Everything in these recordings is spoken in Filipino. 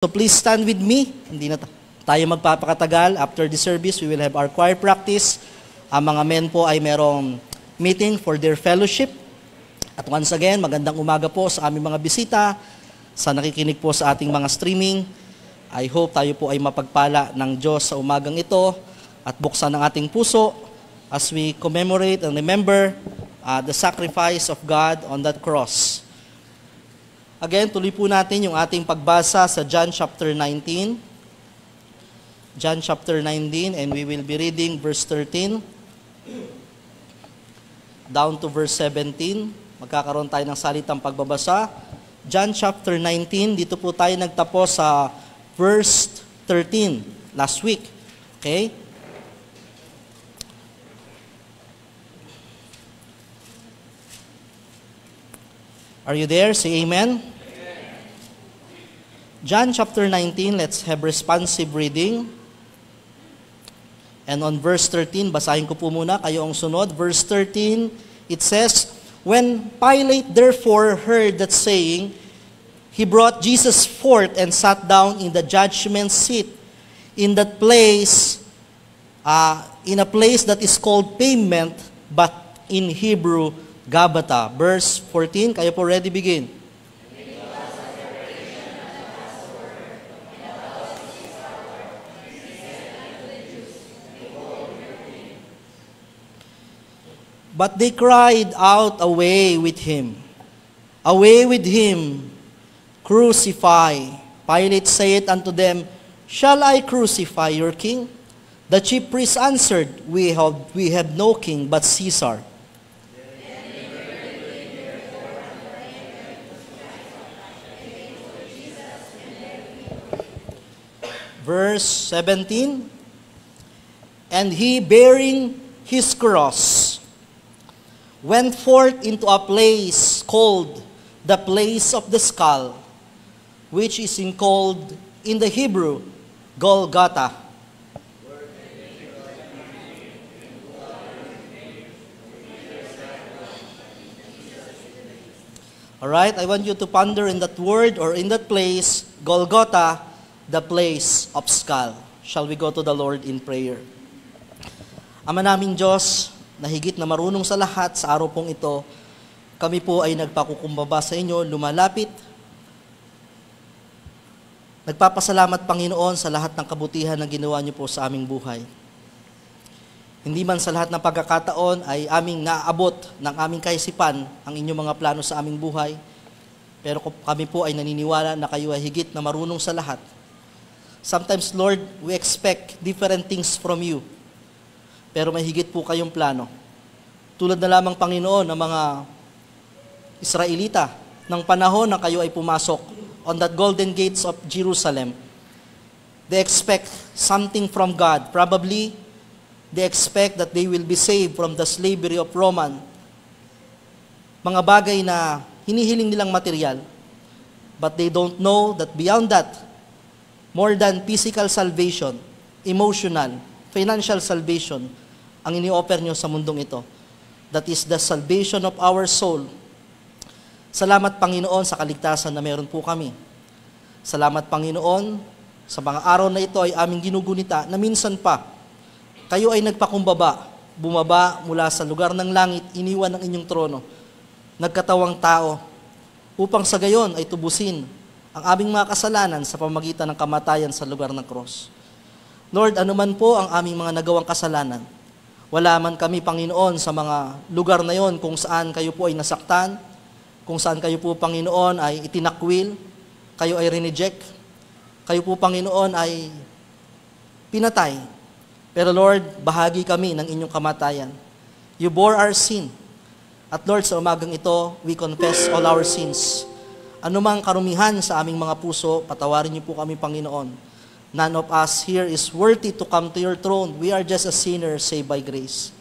So please stand with me. Hindi na tayo magpapakatagal. After the service, we will have our choir practice. Ang mga men po ay merong meeting for their fellowship. At once again, magandang umaga po sa aming mga bisita, sa nakikinig po sa ating mga streaming. I hope tayo po ay mapagpala ng Diyos sa umagang ito at buksan ang ating puso as we commemorate and remember the sacrifice of God on that cross. Again, tuloy po natin yung ating pagbasa sa John chapter 19. John chapter 19, and we will be reading verse 13 down to verse 17. Magkakaroon tayo ng salitang pagbabasa. John chapter 19, dito po tayo nagtapos sa verse 13 last week. Okay? Are you there? Say amen. John chapter 19, let's have responsive reading. And on verse 13, basahin ko po muna, kayo ang sunod. Verse 13, it says, "When Pilate therefore heard that saying, he brought Jesus forth and sat down in the judgment seat in that place, in a place that is called Pavement, but in Hebrew, Gabbatha." Verse 14, kayo po ready, begin. But they cried out, "Away with him! Away with him! Crucify!" Pilate saith unto them, "Shall I crucify your king?" The chief priests answered, We have no king but Caesar." Verse 17, "And he, bearing his cross, went forth into a place called the place of the skull, which is called in the Hebrew, Golgotha." Alright, I want you to ponder in that word or in that place, Golgotha, the place of skull. Shall we go to the Lord in prayer? Ama naming Diyos, na higit na marunong sa lahat sa araw pong ito, kami po ay nagpakukumbaba sa inyo, lumalapit. Nagpapasalamat, Panginoon, sa lahat ng kabutihan na ginawa niyo po sa aming buhay. Hindi man sa lahat ng pagkakataon ay aming naaabot ng aming kaisipan ang inyong mga plano sa aming buhay, pero kami po ay naniniwala na kayo ay higit na marunong sa lahat. Sometimes, Lord, we expect different things from you, pero may higit po kayong plano. Tulad na lamang, Panginoon, ng mga Israelita, ng panahon na kayo ay pumasok on that golden gates of Jerusalem, they expect something from God. Probably, they expect that they will be saved from the slavery of Roman. Mga bagay na hinihiling nilang material, but they don't know that beyond that, more than physical salvation, emotional, financial salvation, ang ini-offer nyo sa mundong ito. That is the salvation of our soul. Salamat, Panginoon, sa kaligtasan na meron po kami. Salamat, Panginoon, sa mga araw na ito ay aming ginugunita na minsan pa, kayo ay nagpakumbaba, bumaba mula sa lugar ng langit, iniwan ang inyong trono, nagkatawang tao, upang sa gayon ay tubusin ang aming mga kasalanan sa pamamagitan ng kamatayan sa lugar ng cross. Lord, anuman po ang aming mga nagawang kasalanan, wala man kami, Panginoon, sa mga lugar na yon kung saan kayo po ay nasaktan, kung saan kayo po, Panginoon, ay itinakwil, kayo ay rineject, kayo po, Panginoon, ay pinatay. Pero Lord, bahagi kami ng inyong kamatayan. You bore our sin. At Lord, sa umagang ito, we confess all our sins. Anumang karumihan sa aming mga puso, patawarin niyo po kami, Panginoon. None of us here is worthy to come to your throne. We are just a sinner saved by grace.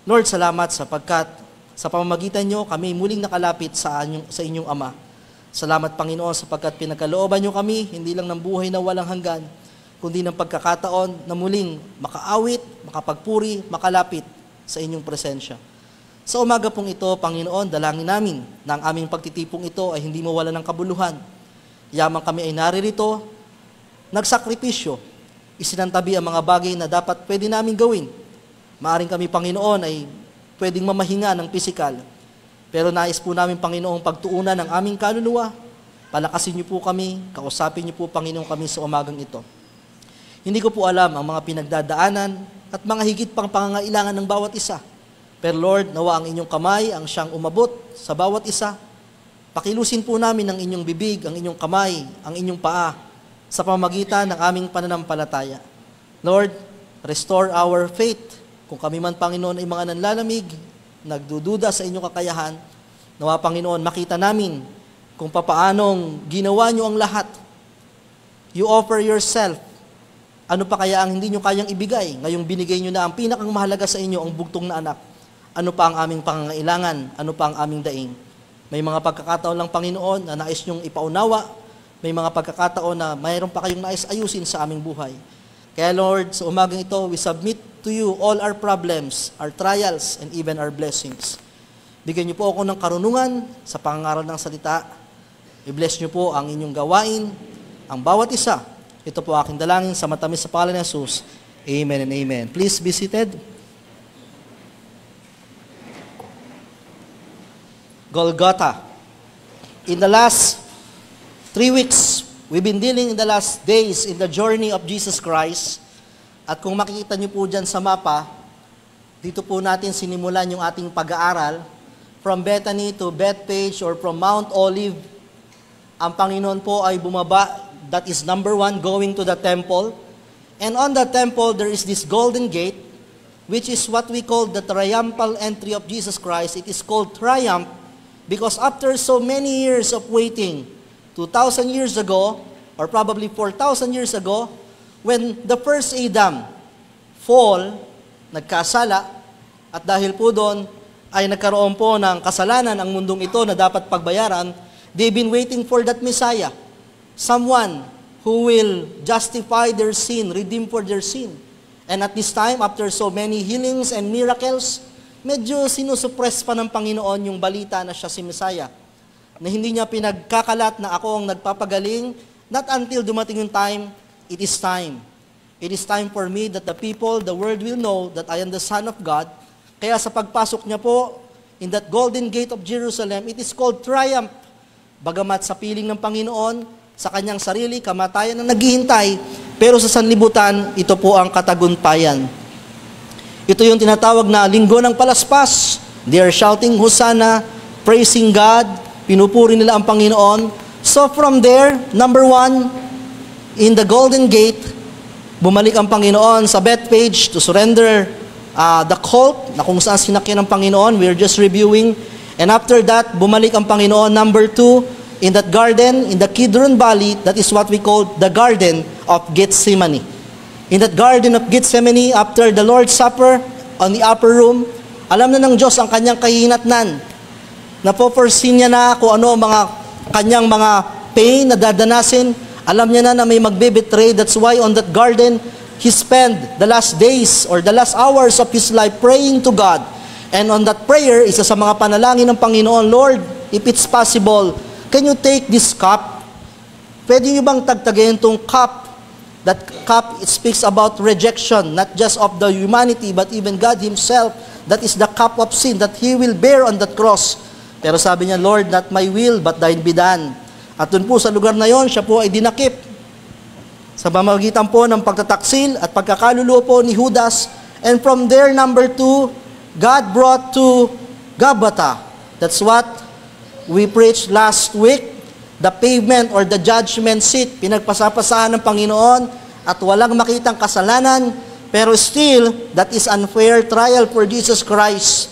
Lord, salamat sapagkat sa pamamagitan nyo, kami muling nakalapit sa inyong Ama. Salamat, Panginoon, sapagkat pinagkalooban nyo kami, hindi lang ng buhay na walang hanggan, kundi ng pagkakataon na muling makaawit, makapagpuri, makalapit sa inyong presensya. Sa umaga pong ito, Panginoon, dalangin namin na ang aming pagtitipong ito ay hindi mawala ng kabuluhan. Yamang kami ay naririto nagsakripisyo, isinantabi ang mga bagay na dapat pwede namin gawin. Maaring kami, Panginoon, ay pwedeng mamahinga ng pisikal. Pero nais po namin, Panginoong, pagtuunan ng aming kaluluwa. Palakasin niyo po kami, kausapin niyo po, Panginoon, kami sa umagang ito. Hindi ko po alam ang mga pinagdadaanan at mga higit pang pangangailangan ng bawat isa. Pero Lord, nawa ang inyong kamay ang siyang umabot sa bawat isa. Pakilusin po namin ang inyong bibig, ang inyong kamay, ang inyong paa sa pamamagitan ng aming pananampalataya. Lord, restore our faith. Kung kami man, Panginoon, ay mga nanlalamig, nagdududa sa inyong kakayahan, nawa, Panginoon, makita namin kung papaanong ginawa niyo ang lahat. You offer yourself. Ano pa kaya ang hindi niyo kayang ibigay? Ngayong binigay niyo na ang pinakang mahalaga sa inyo, ang bugtong na anak. Ano pa ang aming pangangailangan? Ano pa ang aming daing? May mga pagkakataon lang, Panginoon, na nais niyong ipaunawa. May mga pagkakataon na mayroon pa kayong nais ayusin sa aming buhay. Kaya Lord, sa umagang ito, we submit to you all our problems, our trials, and even our blessings. Bigyan niyo po ako ng karunungan sa pangangaral ng salita. I-bless niyo po ang inyong gawain, ang bawat isa. Ito po aking dalangin sa matamis sa pangalan ni Jesus. Amen and amen. Please be seated. Golgotha. In the last 3 weeks, we've been dealing in the last days in the journey of Jesus Christ. At kung makikita niyo po dyan sa mapa, dito po natin sinimulan yung ating pag-aaral from Bethany to Bethpage or from Mount Olive. Ang Panginoon po ay bumaba, that is number 1, going to the temple. And on the temple, there is this golden gate, which is what we call the triumphal entry of Jesus Christ. It is called triumph because after so many years of waiting, 2,000 years ago, or probably 4,000 years ago, when the first Adam fall, nagkasala, at dahil po doon ay nagkaroon po ng kasalanan ang mundong ito na dapat pagbayaran, they've been waiting for that Messiah, someone who will justify their sin, redeem for their sin. And at this time, after so many healings and miracles, medyo sinusuppress pa ng Panginoon yung balita na siya si Messiah, na hindi niya pinagkakalat na ako ang nagpapagaling, not until dumating yung time, it is time. It is time for me that the people, the world will know that I am the Son of God. Kaya sa pagpasok niya po, in that golden gate of Jerusalem, it is called triumph. Bagamat sa piling ng Panginoon, sa kanyang sarili, kamatayan ang naghihintay, pero sa sanlibutan, ito po ang katagumpayan. Ito yung tinatawag na linggo ng palaspas. They are shouting, Hosanna, praising God, pinupuri nila ang Panginoon. So from there, number 1, in the golden gate, bumalik ang Panginoon sa Bethpage to surrender the colt na kung saan sinakyan ng Panginoon. We're just reviewing. And after that, bumalik ang Panginoon, number 2, in that garden, in the Kidron Valley, that is what we call the Garden of Gethsemane. In that Garden of Gethsemane, after the Lord's Supper, on the upper room, alam na ng Diyos ang kanyang kahihinatnan. Napo-foresee niya na kung ano ang kanyang mga pain na dadanasin. Alam niya na may magbe-betray. That's why on that garden, He spent the last days or the last hours of His life praying to God. And on that prayer, isa sa mga panalangin ng Panginoon, Lord, if it's possible, can you take this cup? Pwede niyo bang tagtagin itong cup? That cup, it speaks about rejection, not just of the humanity, but even God Himself. That is the cup of sin that He will bear on that cross. Pero sabi niya, Lord, not my will, but thine be done. At dun po sa lugar na yon, siya po ay dinakip. Sa pamamagitan po ng pagtataksil at pagkakaluluwa po ni Judas. And from there, number 2, God brought to Gabbatha. That's what we preached last week. The pavement or the judgment seat, pinagpasapasahan ng Panginoon at walang makitang kasalanan, pero still, that is unfair trial for Jesus Christ.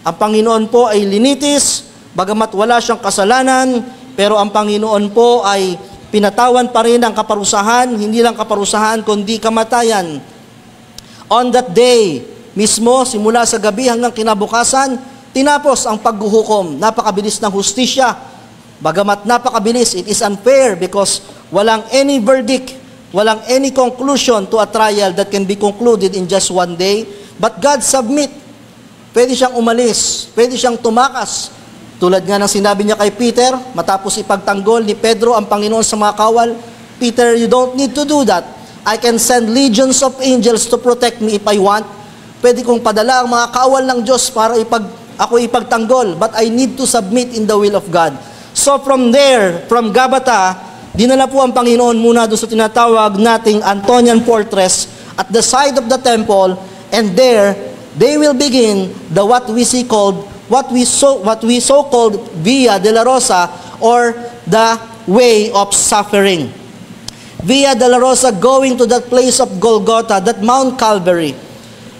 Ang Panginoon po ay linitis, bagamat wala siyang kasalanan, pero ang Panginoon po ay pinatawan pa rin ang kaparusahan, hindi lang kaparusahan, kundi kamatayan. On that day, mismo, simula sa gabi hanggang kinabukasan, tinapos ang paghuhukom, napakabilis ng hustisya. Bagamat napakabilis, it is unfair because walang any verdict, walang any conclusion to a trial that can be concluded in just one day. But God submit. Pwede siyang umalis, pwede siyang tumakas. Tulad nga ng sinabi niya kay Peter, matapos ipagtanggol ni Pedro ang Panginoon sa mga kawal, Peter, you don't need to do that. I can send legions of angels to protect me if I want. Pwede kong padala ang mga kaawal ng Diyos para ako ipagtanggol. But I need to submit in the will of God. So from there, from Gabata, dinala po ang Panginoon muna doon sa tinatawag nating Antonian Fortress at the side of the temple, and there they will begin the what we so called Via Dolorosa, or the way of suffering. Via Dolorosa going to that place of Golgotha, that Mount Calvary.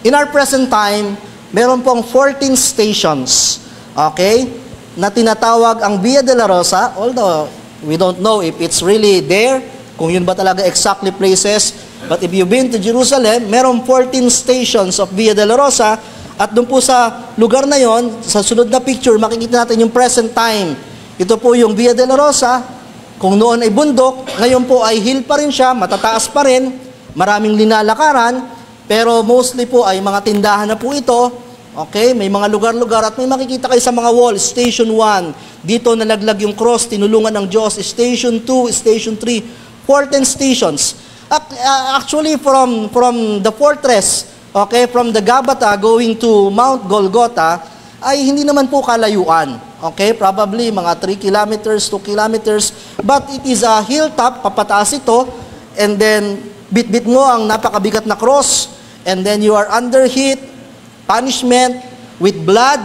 In our present time, meron pong 14 stations, okay, na tinatawag ang Via Dolorosa, although we don't know if it's really there, kung yun ba talaga exactly places, but if you've been to Jerusalem, meron 14 stations of Via Dolorosa, at doon po sa lugar na yon, sa sunod na picture, makikita natin yung present time. Ito po yung Via Dolorosa. Kung noon ay bundok, ngayon po ay hill pa rin siya, matataas pa rin, maraming linalakaran, pero mostly po ay mga tindahan na po ito. Okay, may mga lugar-lugar at may makikita kayo sa mga wall. Station 1, dito nalaglag yung cross, tinulungan ng Diyos. Station 2, Station 3, 14 stations. Actually, from the fortress, okay, from the Gabata going to Mount Golgotha, ay hindi naman po kalayuan. Okay, probably mga 3 kilometers, 2 kilometers, but it is a hilltop, papataas ito, and then bit-bit mo ang napakabigat na cross, and then you are under heat, punishment, with blood.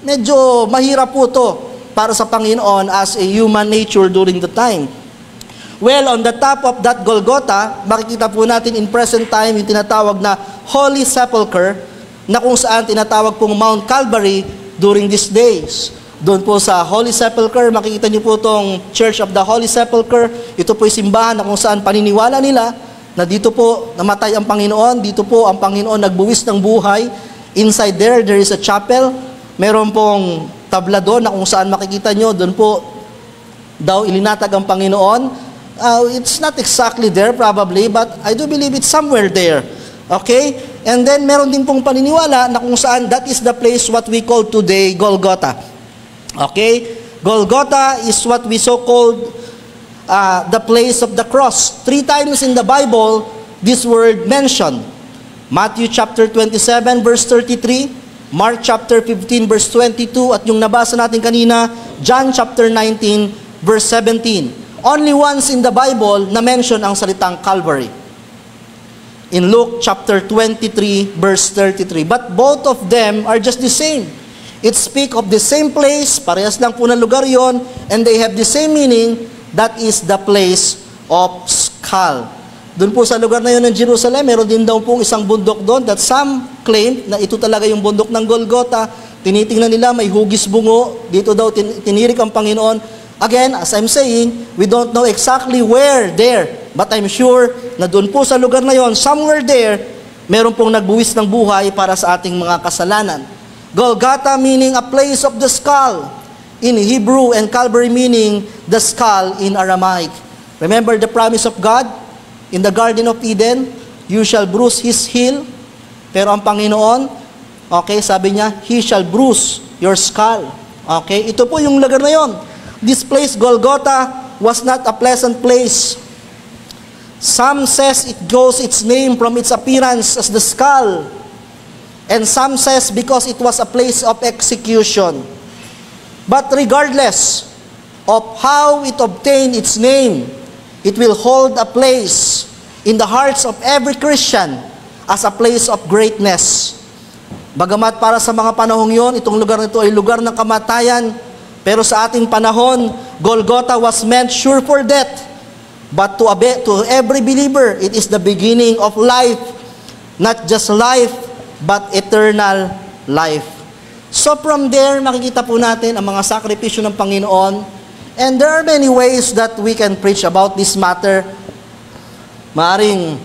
Medyo mahirap po ito para sa Panginoon as a human nature during the time. Well, on the top of that Golgotha, makikita po natin in present time yung tinatawag na Holy Sepulchre, na kung saan tinatawag pong Mount Calvary during these days. Doon po sa Holy Sepulchre, makikita niyo po itong Church of the Holy Sepulchre. Ito po yung simbahan na kung saan paniniwala nila na dito po namatay ang Panginoon, dito po ang Panginoon nagbuwis ng buhay. Inside there is a chapel. Meron pong tabla doon na kung saan makikita niyo, doon po daw ilinatag ang Panginoon. It's not exactly there probably, but I do believe it's somewhere there. Okay? And then meron din pong paniniwala na kung saan that is the place what we call today Golgotha. Okay? Golgotha is what we so called the place of the cross. 3 times in the Bible, this word mentioned. Matthew chapter 27 verse 33, Mark chapter 15 verse 22, at yung nabasa natin kanina, John chapter 19 verse 17. Only once in the Bible na mention ang salitang Calvary. In Luke chapter 23 verse 33. But both of them are just the same. It speak of the same place, parehas lang po ng lugar yon, and they have the same meaning, that is the place of skull. Doon po sa lugar na yun ng Jerusalem, meron din daw pong isang bundok doon that some claim na ito talaga yung bundok ng Golgotha. Tinitingnan nila, may hugis bungo, dito daw tinirik ang Panginoon. Again, as I'm saying, we don't know exactly where there, but I'm sure na doon po sa lugar na yon, somewhere there, meron pong nagbuwis ng buhay para sa ating mga kasalanan. Golgotha meaning a place of the skull in Hebrew, and Calvary meaning the skull in Aramaic. Remember the promise of God in the Garden of Eden, you shall bruise his heel. Pero ang Panginoon, okay, sabi niya, he shall bruise your skull. Okay, ito po yung lugar na yon. This place, Golgotha, was not a pleasant place. Some says it goes its name from its appearance as the skull. And some says because it was a place of execution. But regardless of how it obtained its name, it will hold a place in the hearts of every Christian as a place of greatness. Bagamat para sa mga panahong yon, itong lugar nito ay lugar ng kamatayan, pero sa ating panahon, Golgotha was meant sure for death. But to every believer, it is the beginning of life. Not just life, but eternal life. So from there, makikita po natin ang mga sakripisyo ng Panginoon. And there are many ways that we can preach about this matter. Maaring,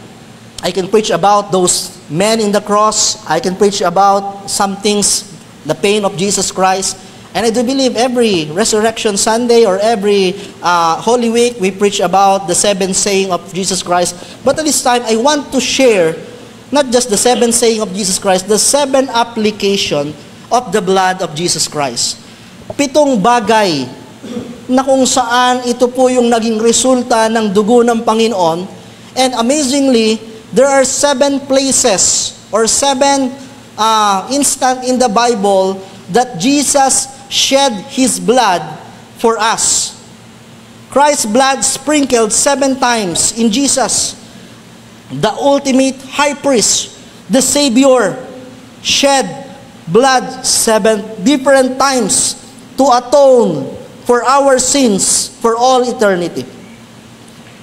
I can preach about those men in the cross. I can preach about some things, the pain of Jesus Christ. And I do believe every Resurrection Sunday or every Holy Week, we preach about the 7 saying of Jesus Christ. But at this time, I want to share not just the 7 saying of Jesus Christ, the 7 application of the blood of Jesus Christ. 7 bagay na kung saan ito po yung naging resulta ng dugo ng Panginoon. And amazingly, there are 7 places or 7 instant in the Bible that Jesus shed His blood for us. Christ's blood sprinkled 7 times in Jesus. The ultimate high priest, the Savior, shed blood 7 different times to atone for our sins for all eternity.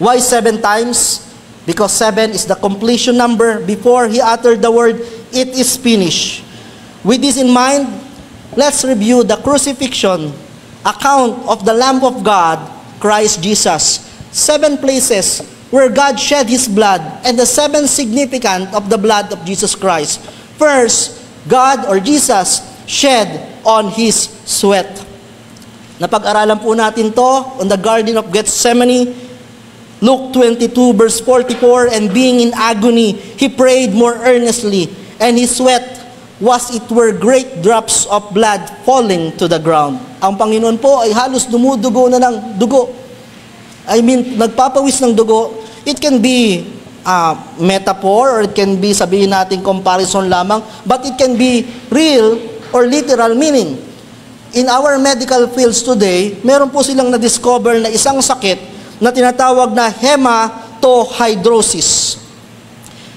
Why 7 times? Because 7 is the completion number. Before He uttered the word, "It is finished." With this in mind, let's review the crucifixion account of the Lamb of God, Christ Jesus. 7 places where God shed His blood, and the 7 significant of the blood of Jesus Christ. First, God or Jesus shed on His sweat. Napag-aralan po natin to on the Garden of Gethsemane, Luke 22 verse 44, "And being in agony, He prayed more earnestly, and His sweat was it were great drops of blood falling to the ground." Ang Panginoon po ay halos dumudugo na ng dugo. I mean, nagpapawis ng dugo. It can be metaphor, or it can be, sabihin natin, comparison lamang, but it can be real or literal meaning. In our medical fields today, meron po silang na-discover na isang sakit na tinatawag na hematohydrosis.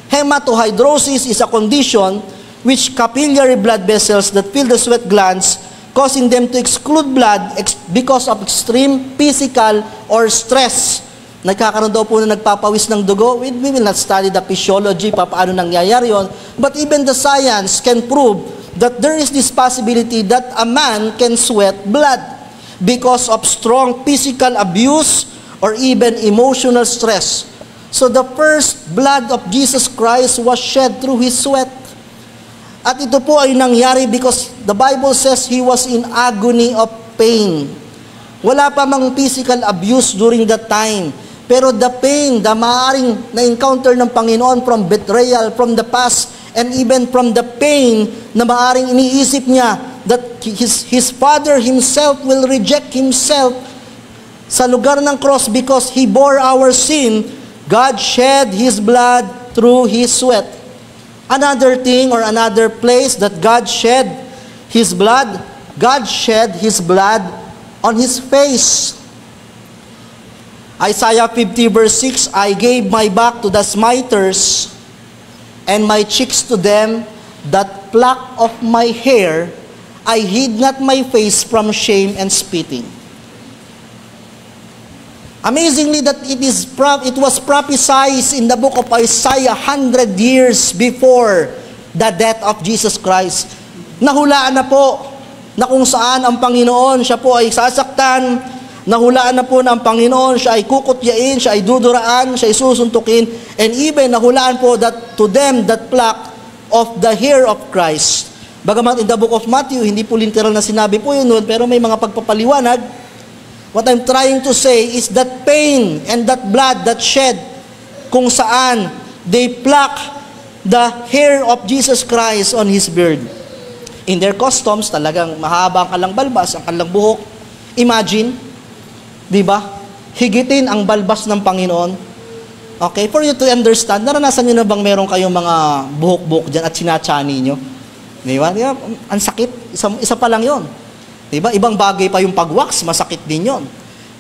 Hematohydrosis is a condition which capillary blood vessels that fill the sweat glands, causing them to exclude blood because of extreme physical or stress. Nagkakaroon daw po na nagpapawis ng dugo. We will not study the physiology, paano nangyayari yon. But even the science can prove that there is this possibility that a man can sweat blood because of strong physical abuse or even emotional stress. So the first blood of Jesus Christ was shed through His sweat. At ito po ay nangyari because the Bible says He was in agony of pain. Wala pa mang physical abuse during that time. Pero the pain, the maaring na-encounter ng Panginoon from betrayal, from the past, and even from the pain na maaring iniisip niya that his Father Himself will reject Himself sa lugar ng cross because He bore our sin, God shed His blood through His sweat. Another thing or another place that God shed His blood, God shed His blood on His face. Isaiah 50 verse 6, "I gave my back to the smiters, and my cheeks to them that pluck of my hair. I hid not my face from shame and spitting." Amazingly that it was prophesied in the book of Isaiah 100 years before the death of Jesus Christ. Nahulaan na po na kung saan ang Panginoon, siya po ay sasaktan. Nahulaan na po ng Panginoon, siya ay kukutyain, siya ay duduraan, siya ay susuntukin, and even nahulaan po that to them that pluck of the hair of Christ. Bagamat in the book of Matthew, hindi po literal na sinabi po yun, pero may mga pagpapaliwanag. What I'm trying to say is that pain and that blood that shed, kung saan they pluck the hair of Jesus Christ on His beard. In their customs, talagang mahaba ang kalang balbas, ang kalang buhok. Imagine, di ba? Higitin ang balbas ng Panginoon. Okay? For you to understand, naranasan nyo na bang meron kayong mga buhok-buhok dyan at sinachani nyo? Di ba? Ang sakit. Isa pa lang yon. Di ba? Ibang bagay pa yung pag-wax, masakit din yon.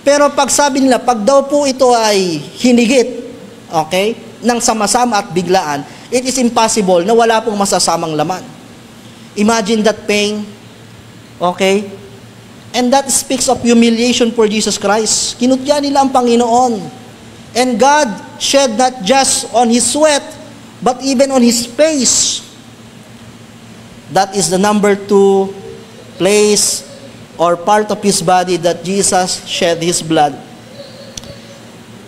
Pero pag sabi nila, pag daw po ito ay hinigit, okay, ng sama-sama at biglaan, it is impossible na wala pong masasamang laman. Imagine that pain. Okay? And that speaks of humiliation for Jesus Christ. Kinutya nila ang Panginoon. And God shed not just on His sweat, but even on His face. That is the number 2 place or part of His body that Jesus shed His blood.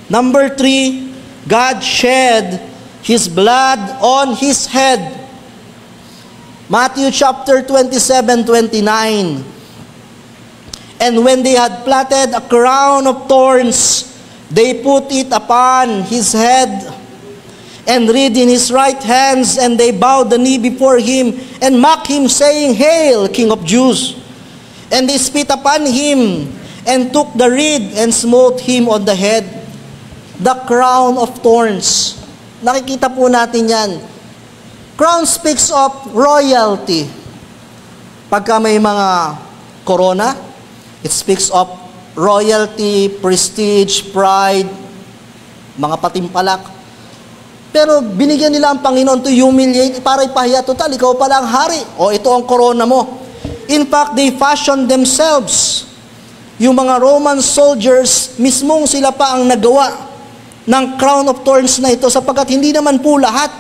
Number 3, God shed His blood on His head. Matthew chapter 27:29. "And when they had plaited a crown of thorns, they put it upon His head, and reed in His right hands, and they bowed the knee before Him, and mocked Him, saying, 'Hail, King of Jews!' And they spit upon Him, and took the reed and smote him on the head, the crown of thorns. Nakikita po natin yan. Crown speaks of royalty. Pagka may mga corona, it speaks of royalty, prestige, pride, mga patimpalak. Pero binigyan nila ang Panginoon to humiliate para ipahiya, total, ikaw pala ang hari. O ito ang corona mo. In fact, they fashioned themselves. Yung mga Roman soldiers, mismong sila pa ang nagawa ng crown of thorns na ito sapagkat hindi naman po lahat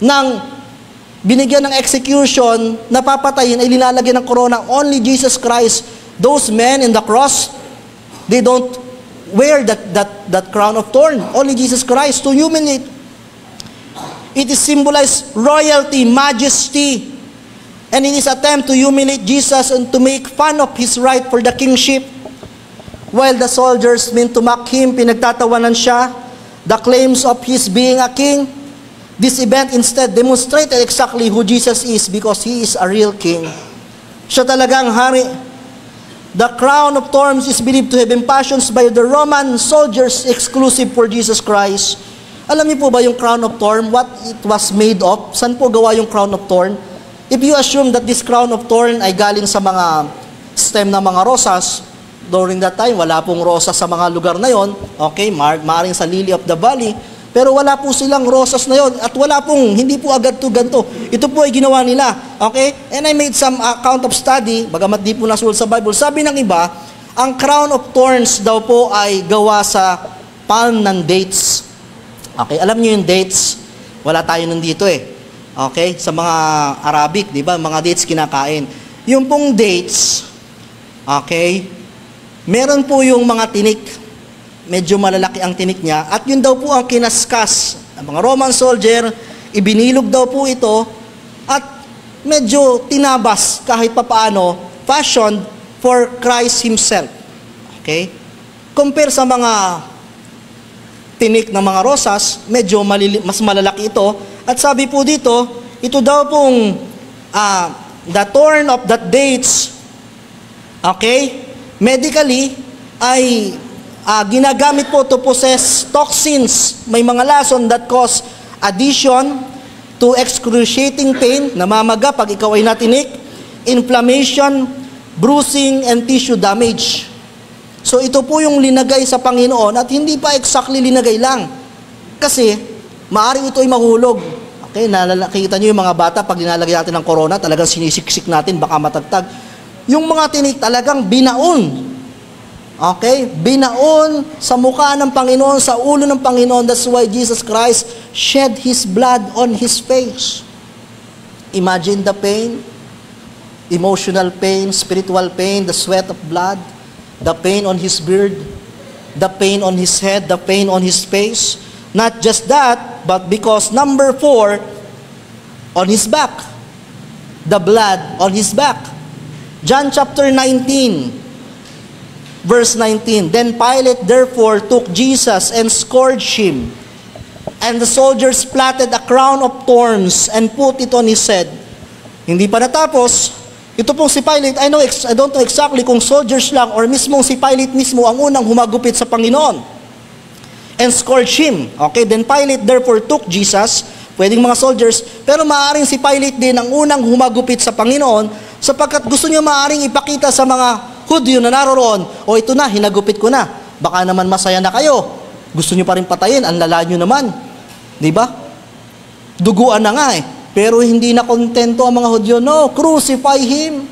ng binigyan ng execution na papatayin ay linalagyan ng corona. Only Jesus Christ. Those men in the cross, they don't wear that crown of thorn. Only Jesus Christ to humiliate. It is symbolized royalty, majesty, and in his attempt to humiliate Jesus and to make fun of his right for the kingship, while the soldiers meant to mock him, pinagtatawanan siya, the claims of his being a king. This event instead demonstrated exactly who Jesus is because he is a real king. Siya talagang hari. The crown of thorns is believed to have been fashioned by the Roman soldiers exclusive for Jesus Christ. Alam niyo po ba yung crown of thorn, what it was made of? Saan po gawa yung crown of thorn? If you assume that this crown of thorn ay galing sa mga stem ng mga rosas, during that time, wala pong rosas sa mga lugar na yon. Okay, maaaring sa lily of the valley, pero wala po silang rosas na yon at wala pong, hindi po agad to ganito. Ito po ay ginawa nila. Okay? And I made some account of study, bagamat di po nasulat sa Bible. Sabi ng iba, ang crown of thorns daw po ay gawa sa palm ng dates. Okay, alam niyo yung dates? Wala tayo nandito eh. Okay, sa mga Arabic, di ba? Mga dates kinakain. Yung pong dates, okay, meron po yung mga tinik. Medyo malalaki ang tinik niya. At yun daw po ang kinaskas ng mga Roman soldier. Ibinilog daw po ito. At medyo tinabas kahit papaano, fashioned for Christ Himself. Okay? Compare sa mga tinik ng mga rosas, medyo mas malalaki ito. At sabi po dito, ito daw pong the thorn of that dates, okay, medically, ay ginagamit po to possess toxins. May mga lason that cause addition to excruciating pain, namamaga pag ikaw ay natinik, inflammation, bruising, and tissue damage. So ito po yung linagay sa Panginoon at hindi pa exactly linagay lang. Kasi maaring ito ay mahulog. Okay, nakikita nyo yung mga bata pag linalagay natin ng corona, talagang sinisiksik natin, baka matagtag. Yung mga tinik talagang binaon. Okay? Binaon sa mukha ng Panginoon, sa ulo ng Panginoon. That's why Jesus Christ shed His blood on His face. Imagine the pain, emotional pain, spiritual pain, the sweat of blood, the pain on His beard, the pain on His head, the pain on His face. Not just that, but because number 4, on His back. The blood on His back. John chapter 19, verse 19. Then Pilate therefore took Jesus and scourged Him. And the soldiers platted a crown of thorns and put it on His head. Hindi pa natapos, ito pong si Pilate, I don't know exactly kung soldiers lang or mismong si Pilate mismo ang unang humagupit sa Panginoon. And scourged Him. Okay, then Pilate therefore took Jesus, pwedeng mga soldiers, pero maaaring si Pilate din ang unang humagupit sa Panginoon sapagkat gusto niya maaaring ipakita sa mga Hudyo na naroroon, o ito na, hinagupit ko na. Baka naman masaya na kayo. Gusto niyo pa rin patayin, ang lala niyo naman. Di ba? Duguan na nga eh. Pero hindi na kontento ang mga Hudyo. No, crucify Him.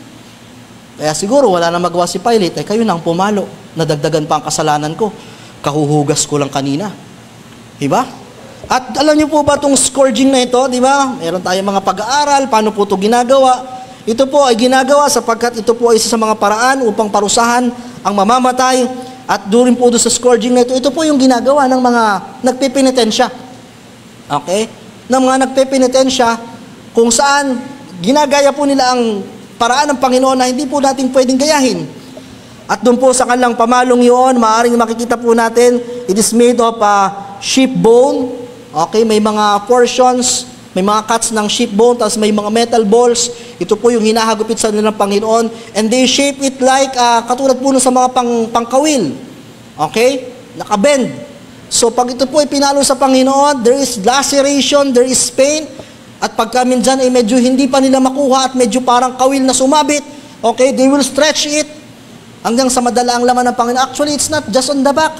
Kaya siguro wala na magawa si Pilate. Eh, kayo nang pumalo. Nadagdagan pa ang kasalanan ko. Kahuhugas ko lang kanina. Diba? At alam niyo po ba itong scourging na ito, di ba? Meron tayong mga pag-aaral, paano po ito ginagawa. Ito po ay ginagawa sapagkat ito po ay isa sa mga paraan upang parusahan ang mamamatay. At during po doon sa scourging na ito po yung ginagawa ng mga nagpipinitensya. Okay? Ng mga nagpipinitensya kung saan ginagaya po nila ang paraan ng Panginoon na hindi po natin pwedeng gayahin. At doon po sa kanilang pamalong yun, maaaring makikita po natin, it is made of sheep bone. Okay, may mga portions May mga cuts ng sheep bone, tapos may mga metal balls. Ito po yung hinahagupit sa nila ng Panginoon. And they shape it like, katulad po sa mga pangkawil. Okay? Nakabend. So pag ito po ay pinalo sa Panginoon, there is laceration, there is pain. At pagka minsan ay medyo hindi pa nila makuha at medyo parang kawil na sumabit, okay, they will stretch it hanggang sa madala ang laman ng Panginoon. Actually, it's not just on the back.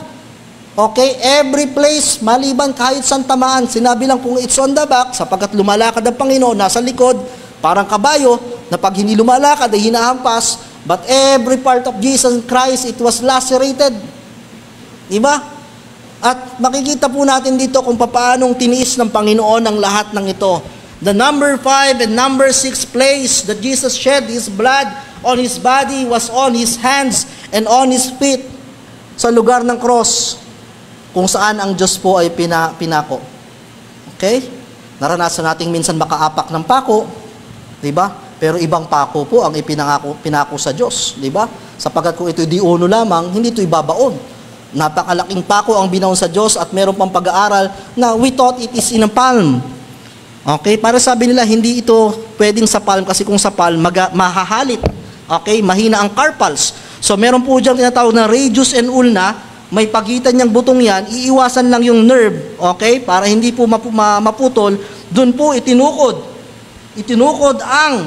Okay, every place, maliban kahit saan tamaan, sinabi lang kung it's on the back, sapagkat lumalakad ang Panginoon, nasa likod, parang kabayo, na pag hindi lumalakad ay hinahampas, but every part of Jesus Christ, it was lacerated. Diba? At makikita po natin dito kung paanong tiniis ng Panginoon ang lahat ng ito. The number 5 and number 6 place that Jesus shed His blood on His body was on His hands and on His feet, sa lugar ng cross, kung saan ang Diyos po ay pinako. Okay? Naranasan nating minsan makaapak ng pako, di ba? Pero ibang pako po ang pinako sa Diyos, di ba? Sapagkat kung ito di uno lamang, hindi ito ibabaon. Napakalaking pako ang binaon sa Diyos at meron pang pag-aaral na we thought it is in a palm. Okay? Para sabi nila, hindi ito pwedeng sa palm kasi kung sa palm, mahahalit. Okay? Mahina ang carpals. So meron po diyang tinatawag na radius and ulna. May pagitan niyang butong yan, iiwasan lang yung nerve, okay? Para hindi po maputol, dun po itinukod. Itinukod ang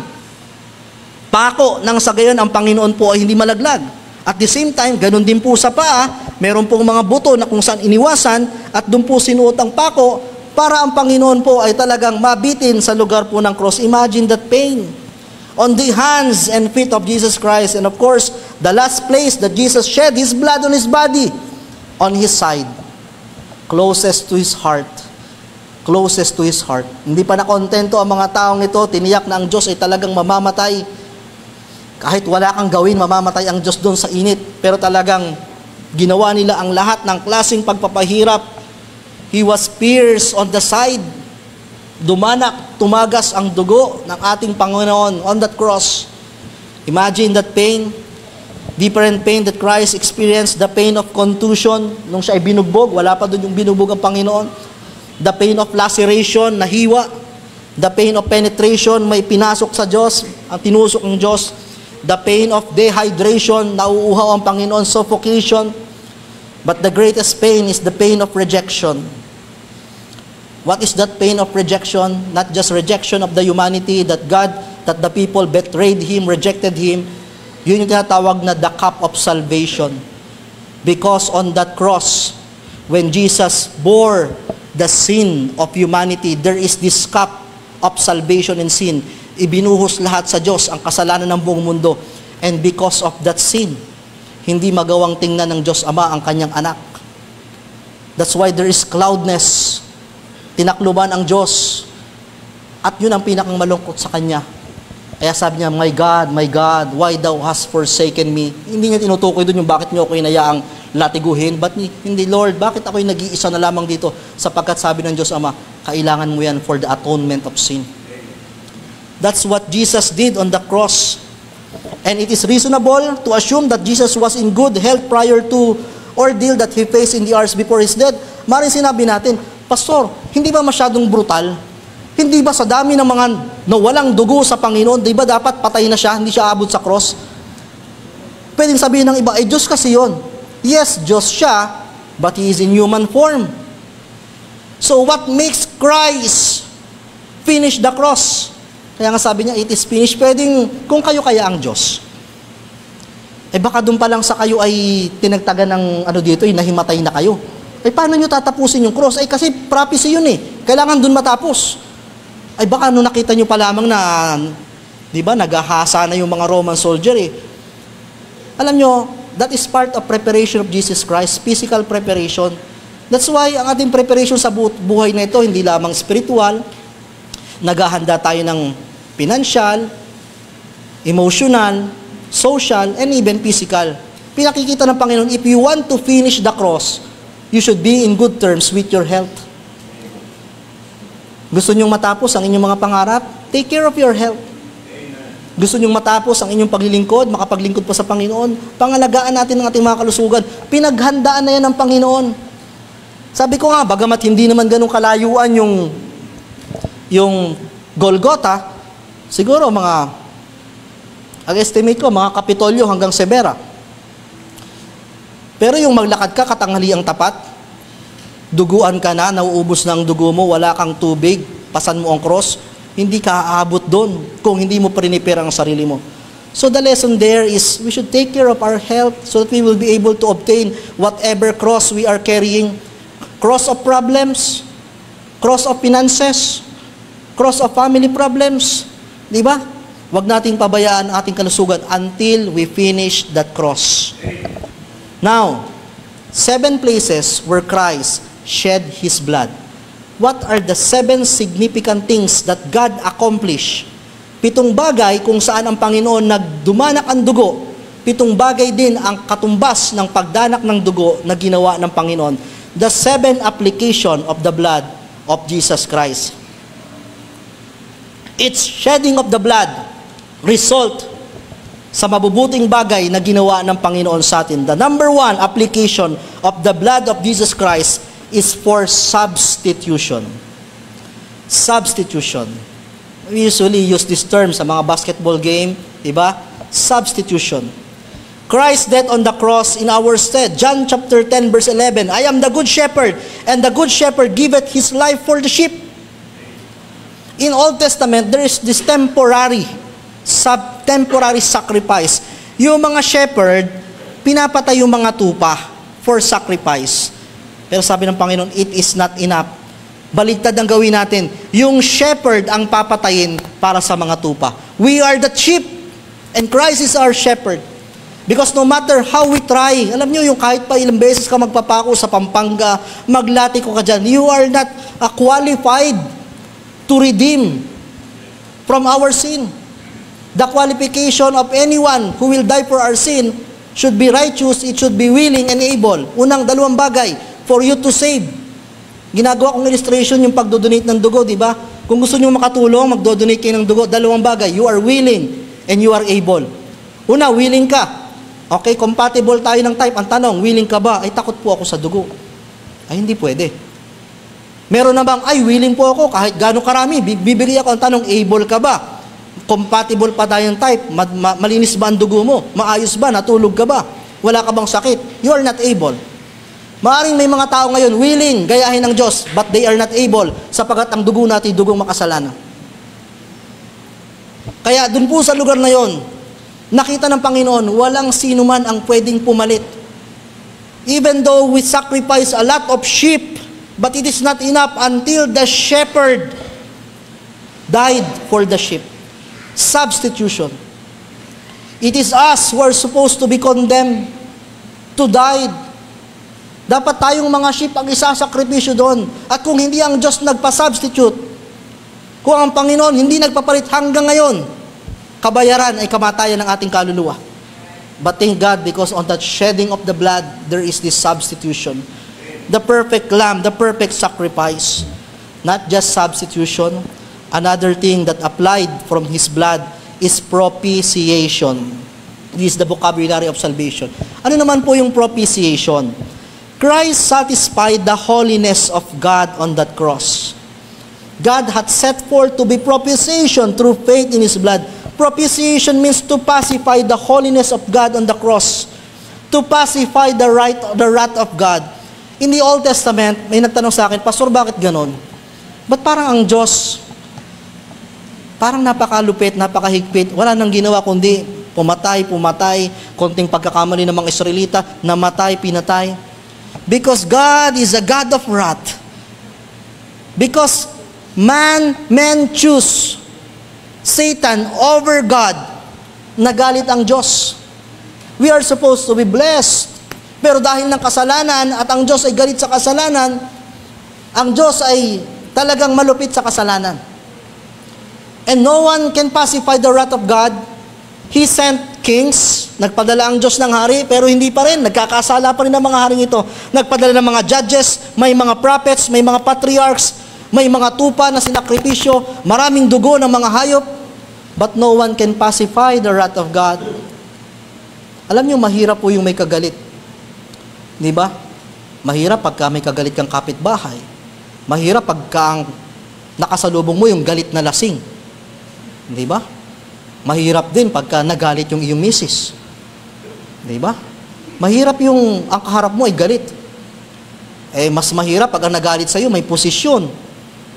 pako nang sa gayon ang Panginoon po ay hindi malaglag. At the same time, ganun din po sa paa, meron pong mga buto na kung saan iniwasan at dun po sinuot ang pako para ang Panginoon po ay talagang mabitin sa lugar po ng cross. Imagine that pain. On the hands and feet of Jesus Christ, and of course, the last place that Jesus shed His blood on His body, on His side, closest to His heart. Closest to His heart. Hindi pa nakontento ang mga taong ito, tiniyak na ang Diyos ay talagang mamamatay. Kahit wala kang gawin, mamamatay ang Diyos doon sa init. Pero talagang ginawa nila ang lahat ng klaseng pagpapahirap. He was pierced on the side. Dumanak, tumagas ang dugo ng ating Panginoon on that cross. Imagine that pain. Different pain that Christ experienced, the pain of contusion, nung siya ay binugbog, wala pa doon yung binugbog ang Panginoon. The pain of laceration, nahiwa. The pain of penetration, may pinasok sa Diyos, ang tinusok ng Diyos. The pain of dehydration, nauuhaw ang Panginoon, suffocation. But the greatest pain is the pain of rejection. What is that pain of rejection? Not just rejection of the humanity, that the people betrayed Him, rejected Him. Yun yung tinatawag na the cup of salvation. Because on that cross, when Jesus bore the sin of humanity, there is this cup of salvation and sin. Ibinuhos lahat sa Diyos ang kasalanan ng buong mundo. And because of that sin, hindi magawang tingnan ng Diyos Ama ang kanyang anak. That's why there is cloudness. Tinakluban ang Diyos. At yun ang pinakang malungkot sa Kanya. Kaya sabi niya, my God, why thou hast forsaken me? Hindi niya tinutukoy doon yung bakit niyo ako inayaang latiguhin. But hindi, Lord, bakit ako'y nag-iisa na lamang dito? Sapagkat sabi ng Diyos Ama, kailangan mo yan for the atonement of sin. That's what Jesus did on the cross. And it is reasonable to assume that Jesus was in good health prior to ordeal that He faced in the hours before His death. Maring sinabi natin, Pastor, hindi ba masyadong brutal? Hindi ba sa dami ng mga nawalang dugo sa Panginoon, di ba dapat patay na siya, hindi siya abot sa cross? Pwedeng sabihin ng iba, Diyos kasi yun. Yes, Diyos siya, but He is in human form. So what makes Christ finish the cross? Kaya nga sabi niya, it is finished. Pwedeng, kung kayo kaya ang Diyos, baka doon pa lang sa kayo ay tinagtagan ng dito, nahimatay na kayo. Paano nyo tatapusin yung cross? Kasi prophecy yun Kailangan doon matapos. Baka nung nakita nyo pa lamang na, di ba, naghahasa na yung mga Roman soldier Alam nyo, that is part of preparation of Jesus Christ, physical preparation. That's why ang ating preparation sa buhay na ito, hindi lamang spiritual, naghahanda tayo ng financial, emotional, social, and even physical. Pinakikita ng Panginoon, if you want to finish the cross, you should be in good terms with your health. Gusto nyong matapos ang inyong mga pangarap? Take care of your health. Gusto nyong matapos ang inyong paglilingkod, makapaglingkod po sa Panginoon? Pangalagaan natin ang ating mga kalusugan. Pinaghandaan na yan ng Panginoon. Sabi ko nga, bagamat hindi naman ganun kalayuan yung Yung Golgotha, siguro ang estimate ko, mga Kapitolyo hanggang Severa. Pero yung maglakad ka, katanghaliang tapat, duguan ka na, nauubos na ang dugo mo, wala kang tubig, pasan mo ang cross, hindi ka aabot doon kung hindi mo prepare ang sarili mo. So the lesson there is we should take care of our health so that we will be able to obtain whatever cross we are carrying. Cross of problems, cross of finances, cross of family problems. Di ba? Huwag nating pabayaan ating kalusugan until we finish that cross. Now, 7 places where Christ shed His blood. What are the 7 significant things that God accomplished? 7 bagay kung saan ang Panginoon nagdumanak ang dugo. 7 bagay din ang katumbas ng pagdanak ng dugo na ginawa ng Panginoon. The 7 application of the blood of Jesus Christ. Its shedding of the blood result sa mabubuting bagay na ginawa ng Panginoon sa atin. The number 1 application of the blood of Jesus Christ is for substitution. Substitution. We usually use this term sa mga basketball game, diba? Substitution. Christ's death on the cross in our stead. John chapter 10 verse 11, I am the good shepherd, and the good shepherd giveth his life for the sheep. In Old Testament, there is this temporary sacrifice. Yung mga shepherd, pinapatay yung mga tupa for sacrifice. Pero sabi ng Panginoon, it is not enough. Baligtad ang gawin natin. Yung shepherd ang papatayin para sa mga tupa. We are the sheep, and Christ is our shepherd. Because no matter how we try, alam nyo, yung kahit pa ilang beses ka magpapako sa Pampanga, maglatiko ka dyan, you are not qualified to redeem from our sin. The qualification of anyone who will die for our sin should be righteous, it should be willing and able. Unang 2 bagay, for you to save. Ginagawa kong illustration yung pagdodonate ng dugo, di ba? Kung gusto nyo makatulong, magdodonate kayo ng dugo, 2 bagay, you are willing and you are able. Una, willing ka. Okay, compatible tayo ng type. Ang tanong, willing ka ba? Ay, takot po ako sa dugo. Ay, hindi pwede. Meron na bang, ay, willing po ako, kahit gano'ng karami, bibigay ako. Ang tanong, able ka ba? Compatible pa tayo ng type. Malinis ba ang dugo mo? Maayos ba? Natulog ka ba? Wala ka bang sakit? You are not able. Maaring may mga tao ngayon willing gayahin ng Diyos, but they are not able sapagat ang dugo natin dugong makasalanan. Kaya dun po sa lugar na yon, nakita ng Panginoon, walang sino man ang pwedeng pumalit. Even though we sacrifice a lot of sheep, but it is not enough until the shepherd died for the sheep. Substitution. It is us who are supposed to be condemned to die. Dapat tayong mga sheep ang isasakripisyo doon. At kung hindi ang Diyos nagpa-substitute, kung ang Panginoon hindi nagpapalit hanggang ngayon, kabayaran ay kamatayan ng ating kaluluwa. But thank God, because on that shedding of the blood, there is this substitution. The perfect lamb, the perfect sacrifice. Not just substitution. Another thing that applied from His blood is propitiation. This is the vocabulary of salvation. Ano naman po yung propitiation? Christ satisfied the holiness of God on that cross. God had set forth to be propitiation through faith in His blood. Propitiation means to pacify the holiness of God on the cross. To pacify the wrath of God. In the Old Testament, may nagtanong sa akin, Pastor, bakit ganon? Ba't parang ang Diyos, parang napakalupit, napakahigpit, wala nang ginawa kundi pumatay, konting pagkakamali ng mga Israelita, namatay, pinatay. Because God is a God of wrath. Because men choose Satan over God, nagalit ang Diyos. We are supposed to be blessed. Pero dahil ng kasalanan at ang Diyos ay galit sa kasalanan, ang Diyos ay talagang malupit sa kasalanan. And no one can pacify the wrath of God. He sent kings, nagpadala ang Diyos ng hari, pero hindi pa rin, nagkakasala pa rin ang mga haring ito. Nagpadala ng mga judges, may mga prophets, may mga patriarchs, may mga tupa na sinakripisyo, maraming dugo ng mga hayop, but no one can pacify the wrath of God. Alam niyo, mahirap po yung may kagalit. Di ba? Mahirap pagka may kagalit kang kapitbahay. Mahirap pagka ang Nakasalubong mo yung galit na lasing. Di ba? Mahirap din pagka nagalit yung iyong misis. Di ba? Mahirap yung ang kaharap mo ay galit. Mas mahirap pag ang nagalit sa'yo, may posisyon.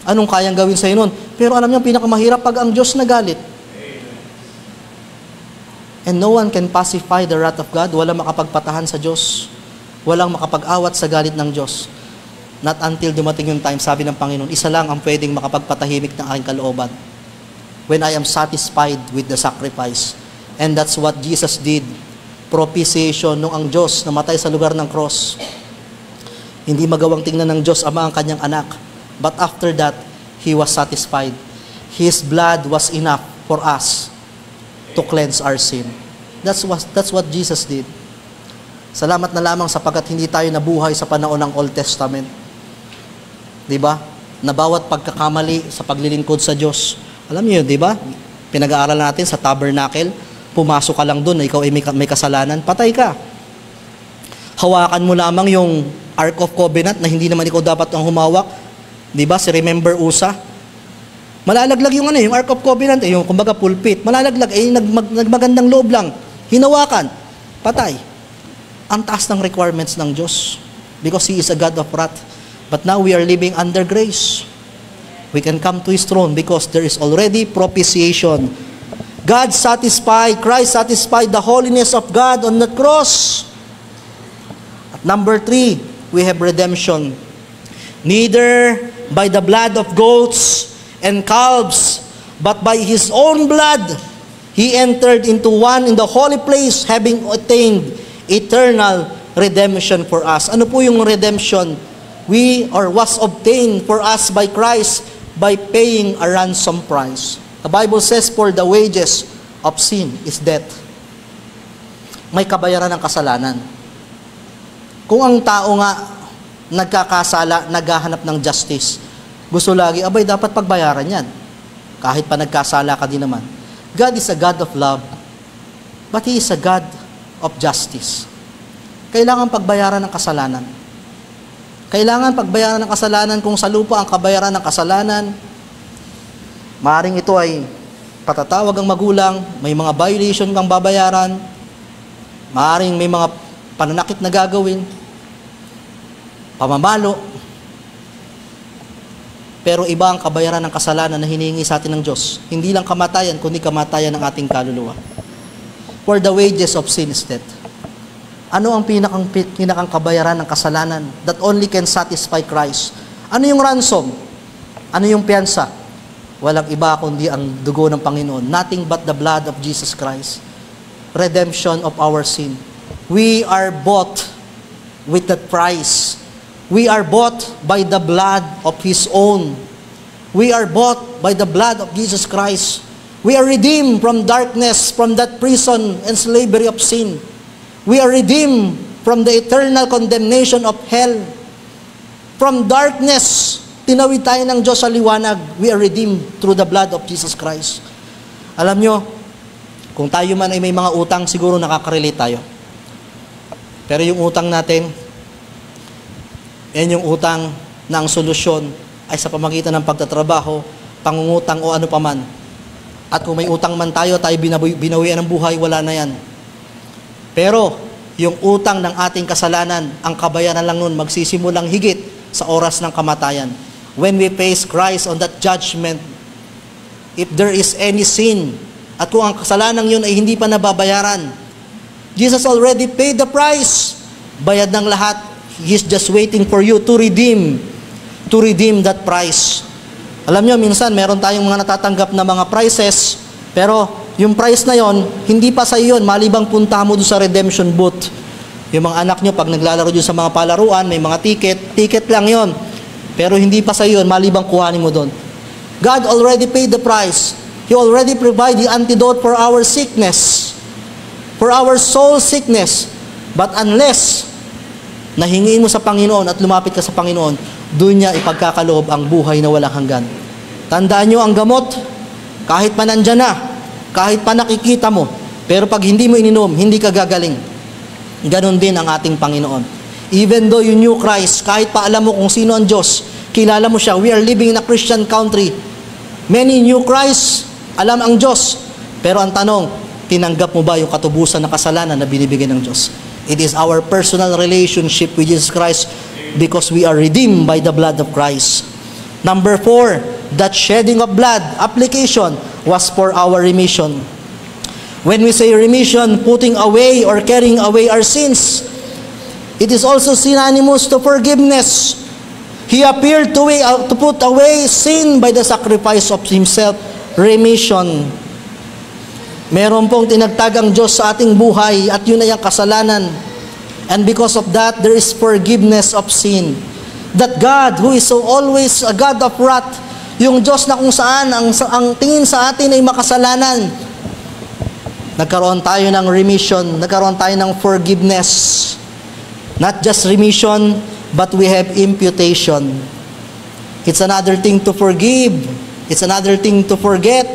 Anong kayang gawin sa'yo nun? Pero alam niyo, pinakamahirap pag ang Diyos nagalit. And no one can pacify the wrath of God. Walang makapagpatahan sa Diyos. Walang makapag-awat sa galit ng Diyos. Not until dumating yung time, sabi ng Panginoon, isa lang ang pwedeng makapagpatahimik ng aking kalooban. When I am satisfied with the sacrifice. And that's what Jesus did. Propitiation nung ang Diyos namatay sa lugar ng cross. Hindi magawang tingnan ng Diyos Ama ang kanyang anak. But after that, He was satisfied. His blood was enough for us to cleanse our sin. That's what Jesus did. Salamat na lamang sapagkat hindi tayo nabuhay sa panahon ng Old Testament. Diba? Na bawat pagkakamali sa paglilingkod sa Diyos. Alam niyo, diba? Pinag-aaral natin sa tabernacle, pumasok ka lang doon, ikaw ay may kasalanan, patay ka. Hawakan mo lamang yung Ark of Covenant na hindi naman ikaw dapat ang humawak. Diba? Si Remember Usa. Malalaglag yung yung Ark of Covenant, yung kumbaga pulpit. Malalaglag, nagmagandang loob lang. Hinawakan, patay. Ang taas ng requirements ng Diyos. Because He is a God of wrath. But now we are living under grace. We can come to His throne because there is already propitiation. God satisfied, Christ satisfied the holiness of God on the cross. At number 3, we have redemption. Neither by the blood of goats and calves, but by His own blood, He entered into one in the holy place, having attained eternal redemption for us. Ano po yung redemption? Was obtained for us by Christ by paying a ransom price. The Bible says, for the wages of sin is death. May kabayaran ng kasalanan. Kung ang tao nga nagkakasala, naghahanap ng justice, gusto lagi, abay, dapat pagbayaran yan. Kahit pa nagkasala ka din naman. God is a God of love, but He is a God of justice. Kailangan pagbayaran ng kasalanan. Kailangan pagbayaran ng kasalanan. Kung sa lupa ang kabayaran ng kasalanan, maaaring ito ay patatawag ang magulang, may mga violation kang babayaran, maaaring may mga pananakit na gagawin, pamamalo. Pero iba ang kabayaran ng kasalanan na hinihingi sa atin ng Diyos. Hindi lang kamatayan, kundi kamatayan ng ating kaluluwa. For the wages of sin is death. Ano ang pinakang kabayaran ng kasalanan that only can satisfy Christ? Ano yung ransom? Ano yung piyansa? Walang iba kundi ang dugo ng Panginoon. Nothing but the blood of Jesus Christ. Redemption of our sin. We are bought with that price. We are bought by the blood of His own. We are bought by the blood of Jesus Christ. We are redeemed from darkness, from that prison and slavery of sin. We are redeemed from the eternal condemnation of hell. From darkness, tinawid tayo ng Diyos sa liwanag. We are redeemed through the blood of Jesus Christ. Alam nyo, kung tayo man ay may mga utang, siguro nakaka-relate tayo. Pero yung utang natin, yan yung utang na ang solusyon ay sa pamagitan ng pagtatrabaho, pangungutang o ano paman. At kung may utang man tayo binawian ng buhay, wala na yan. Pero, yung utang ng ating kasalanan, ang kabayaran lang nun, magsisimulang higit sa oras ng kamatayan. When we face Christ on that judgment, if there is any sin, at kung ang kasalanan yun ay hindi pa nababayaran, Jesus already paid the price. Bayad ng lahat. He's just waiting for you to redeem that price. Alam nyo, minsan, meron tayong mga natatanggap na mga prices, pero yung price na yon, hindi pa sa iyon, malibang punta mo doon sa redemption booth. Yung mga anak nyo, pag naglalaro dyan sa mga palaruan, may mga ticket lang yon. Pero hindi pa sa iyon, malibang kuhanin mo doon. God already paid the price. He already provided the antidote for our sickness, for our soul sickness. But unless nahingiin mo sa Panginoon at lumapit ka sa Panginoon, doon niya ipagkakaloob ang buhay na walang hanggan. Tandaan nyo, ang gamot, kahit pa nandyan na, kahit pa nakikita mo, pero pag hindi mo ininom, hindi ka gagaling. Ganon din ang ating Panginoon. Even though you knew Christ, kahit pa alam mo kung sino ang Diyos, kilala mo siya. We are living in a Christian country. Many knew Christ, alam ang Diyos. Pero ang tanong, tinanggap mo ba yung katubusan na kasalanan na binibigay ng Diyos? It is our personal relationship with Jesus Christ because we are redeemed by the blood of Christ. Number 4, that shedding of blood, application, was for our remission. When we say remission, putting away or carrying away our sins, it is also synonymous to forgiveness. He appeared to put away sin by the sacrifice of Himself. Remission. Meron pong tinagtag ang Diyos sa ating buhay at yun ay ang kasalanan. And because of that, there is forgiveness of sin. That God, who is so always a God of wrath, yung Diyos na kung saan ang tingin sa atin ay makasalanan, nagkaroon tayo ng remission, nagkaroon tayo ng forgiveness. Not just remission, but we have imputation. It's another thing to forgive. It's another thing to forget.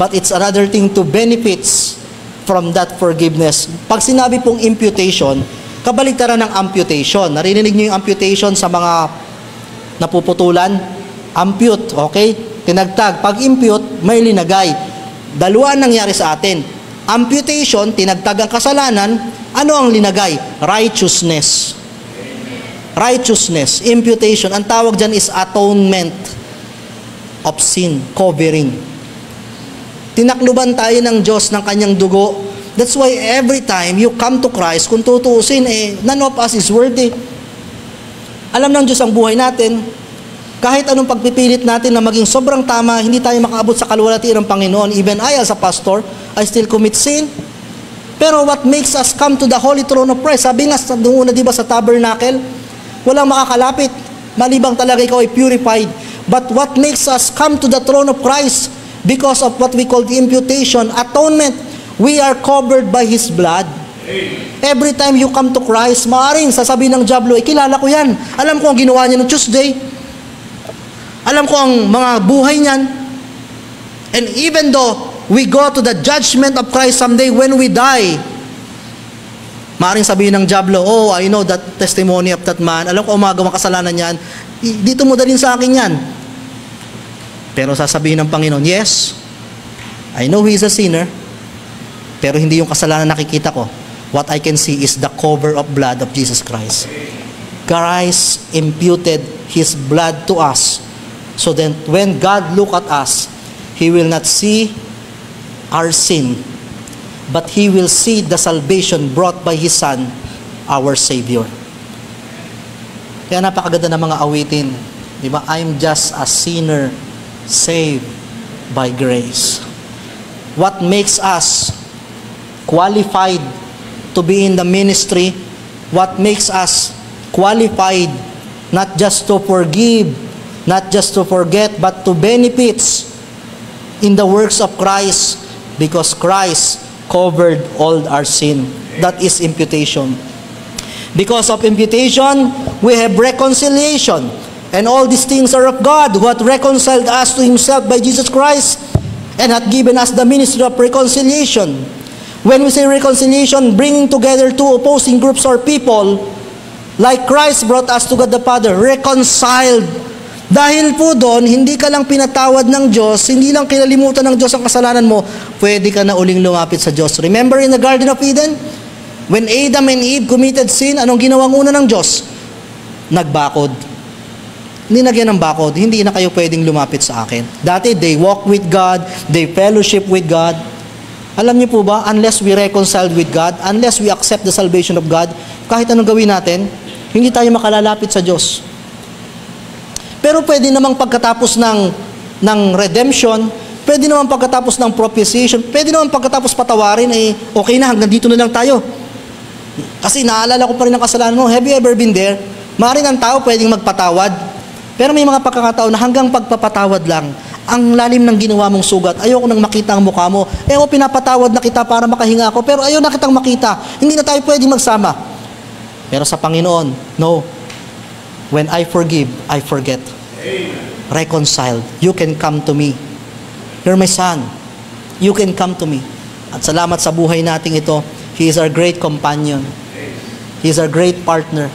But it's another thing to benefits from that forgiveness. Pag sinabi pong imputation, kabaligtaran ng amputation. Narinig niyo yung amputation sa mga napuputulan? Ampute, okay? Tinagtag. Pag impute, may linagay. Dalawa ang nangyari sa atin. Amputation, tinagtag ang kasalanan. Ano ang linagay? Righteousness. Righteousness, imputation. Ang tawag dyan is atonement of sin, covering. Tinakluban tayo ng Diyos ng kanyang dugo. That's why every time you come to Christ, kung tutuusin, none of us is worthy. Alam ng Diyos ang buhay natin. Kahit anong pagpipilit natin na maging sobrang tama, hindi tayo makaabot sa kaluwalhatian ng Panginoon. Even I as a pastor, I still commit sin. Pero what makes us come to the holy throne of Christ? Sabi nga doon una, di ba, sa tabernacle, walang makakalapit. Malibang talaga ikaw ay purified. But what makes us come to the throne of Christ? Because of what we call the imputation, atonement. We are covered by His blood. Every time you come to Christ, maaaring sasabihin ng diablo, kilala ko yan. Alam ko ang ginawa niya noong Tuesday. Alam ko ang mga buhay niyan. And even though we go to the judgment of Christ someday when we die, maaaring sabihin ng diablo, oh, I know that testimony of that man. Alam ko ang mga gawang kasalanan niyan. Dito mo dalhin sa akin yan. Pero sasabihin ng Panginoon, yes, I know he is a sinner, pero hindi yung kasalanan nakikita ko. What I can see is the cover of blood of Jesus Christ. Christ imputed His blood to us, so then when God look at us, He will not see our sin, but He will see the salvation brought by His Son, our Savior. Kaya napakaganda ng mga awitin. Diba? I'm just a sinner saved by grace. What makes us qualified to be in the ministry? What makes us qualified not just to forgive, not just to forget, but to benefits in the works of Christ, because Christ covered all our sin. That is imputation. Because of imputation, we have reconciliation. And all these things are of God, who hath reconciled us to Himself by Jesus Christ, and hath given us the ministry of reconciliation. When we say reconciliation, bringing together two opposing groups or people, like Christ brought us to God the Father, reconciled. Dahil po doon, hindi ka lang pinatawad ng Diyos, hindi lang kinalimutan ng Diyos ang kasalanan mo, pwede ka na uling lumapit sa Diyos. Remember in the Garden of Eden? When Adam and Eve committed sin, anong ginawang una ng Diyos? Nagbakod. Ninagyan ng bakod, hindi na kayo pwedeng lumapit sa akin. Dati, they walk with God, they fellowship with God. Alam niyo po ba, unless we reconcile with God, unless we accept the salvation of God, kahit anong gawin natin, hindi tayo makalalapit sa Diyos. Pero pwede namang pagkatapos ng redemption, pwede namang pagkatapos ng propitiation, pwede namang pagkatapos patawarin, okay na, hanggang dito na lang tayo. Kasi naalala ko pa rin ang kasalanan mo. Have you ever been there? Maaaring ang tao pwedeng magpatawad, pero may mga pagkakataon na hanggang pagpapatawad lang, ang lalim ng ginawa mong sugat, ayoko nang makita ang mukha mo, pinapatawad na kita para makahinga ako, pero ayaw na kitang makita, hindi na tayo pwedeng magsama. Pero sa Panginoon, no. When I forgive, I forget. Reconciled. You can come to me. You're my son. You can come to me. At salamat sa buhay nating ito, He is our great companion. He is our great partner.